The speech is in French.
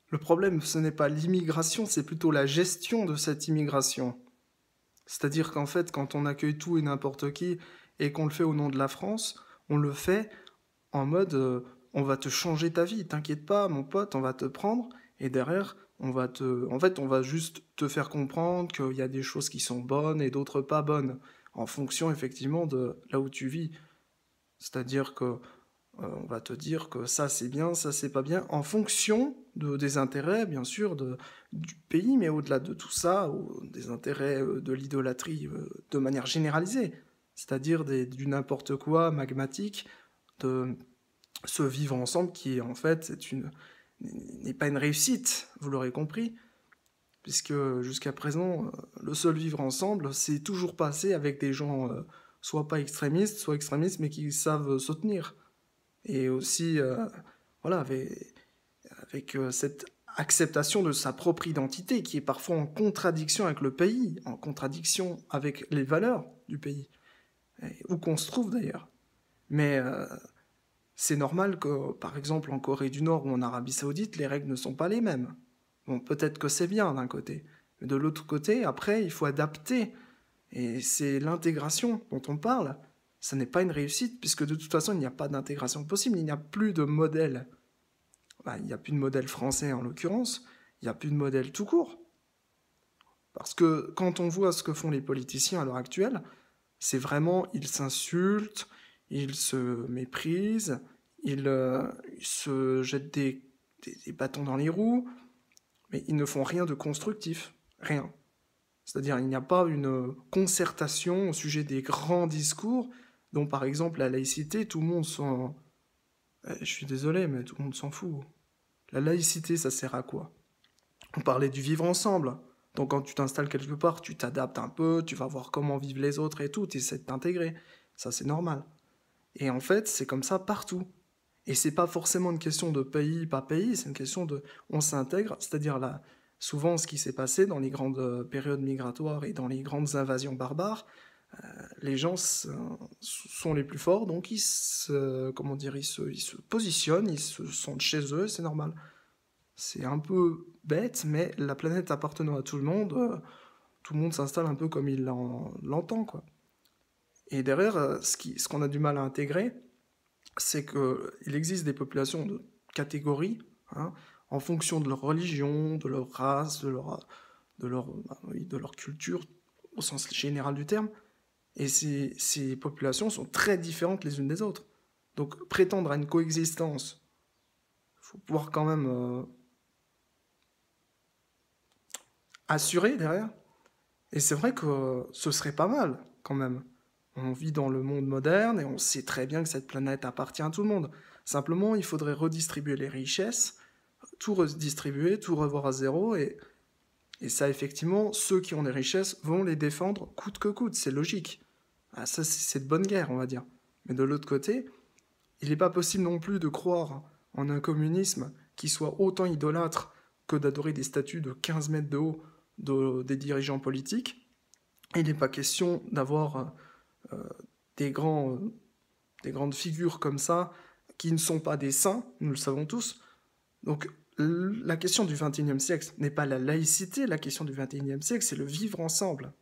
Le problème, ce n'est pas l'immigration, c'est plutôt la gestion de cette immigration. C'est-à-dire qu'en fait, quand on accueille tout et n'importe qui et qu'on le fait au nom de la France, on le fait en mode on va te changer ta vie, t'inquiète pas, mon pote, on va te prendre et derrière, on va juste te faire comprendre qu'il y a des choses qui sont bonnes et d'autres pas bonnes en fonction effectivement de là où tu vis. C'est-à-dire que on va te dire que ça c'est bien, ça c'est pas bien, en fonction des intérêts, bien sûr, du pays, mais au-delà de tout ça, des intérêts de l'idolâtrie de manière généralisée, c'est-à-dire du n'importe quoi magmatique, de ce vivre ensemble qui en fait n'est pas une réussite, vous l'aurez compris, puisque jusqu'à présent, le seul vivre ensemble, c'est toujours passé avec des gens soit pas extrémistes, soit extrémistes, mais qui savent se tenir et aussi voilà, avec cette acceptation de sa propre identité qui est parfois en contradiction avec le pays, en contradiction avec les valeurs du pays, où qu'on se trouve d'ailleurs. Mais c'est normal que, par exemple, en Corée du Nord ou en Arabie Saoudite, les règles ne sont pas les mêmes. Bon, peut-être que c'est bien d'un côté, mais de l'autre côté, après, il faut adapter. Et c'est l'intégration dont on parle. Ça n'est pas une réussite, puisque de toute façon, il n'y a pas d'intégration possible, il n'y a plus de modèle. Bah, il n'y a plus de modèle français en l'occurrence, il n'y a plus de modèle tout court. Parce que quand on voit ce que font les politiciens à l'heure actuelle, c'est vraiment, ils s'insultent, ils se méprisent, ils se jettent des bâtons dans les roues, mais ils ne font rien de constructif. Rien. C'est-à-dire, il n'y a pas une concertation au sujet des grands discours, dont par exemple la laïcité, tout le monde s'en... Je suis désolé, mais tout le monde s'en fout. La laïcité, ça sert à quoi? On parlait du vivre ensemble. Donc quand tu t'installes quelque part, tu t'adaptes un peu, tu vas voir comment vivent les autres et tout, tu essaies de t'intégrer. Ça, c'est normal. Et en fait, c'est comme ça partout. Et c'est pas forcément une question de pays, pas pays, c'est une question de on s'intègre, c'est-à-dire là, souvent ce qui s'est passé dans les grandes périodes migratoires et dans les grandes invasions barbares, les gens sont les plus forts, donc comment dire, ils se positionnent, ils se sentent chez eux, c'est normal. C'est un peu bête, mais la planète appartenant à tout le monde s'installe un peu comme il l'entend, quoi. Et derrière, ce qu'on a du mal à intégrer, c'est qu'il existe des populations de catégories, hein, en fonction de leur religion, de leur race, oui, de leur culture, au sens général du terme, et ces populations sont très différentes les unes des autres. Donc prétendre à une coexistence, il faut pouvoir quand même assurer derrière. Et c'est vrai que ce serait pas mal quand même. On vit dans le monde moderne et on sait très bien que cette planète appartient à tout le monde. Simplement, il faudrait redistribuer les richesses, tout redistribuer, tout revoir à zéro. Et ça, effectivement, ceux qui ont les richesses vont les défendre coûte que coûte. C'est logique. Ah, ça, c'est de bonne guerre, on va dire. Mais de l'autre côté, il n'est pas possible non plus de croire en un communisme qui soit autant idolâtre que d'adorer des statues de 15 mètres de haut des dirigeants politiques. Il n'est pas question d'avoir euh, des, grands, des grandes figures comme ça qui ne sont pas des saints, nous le savons tous. Donc la question du XXIe siècle n'est pas la laïcité, la question du XXIe siècle, c'est le vivre ensemble.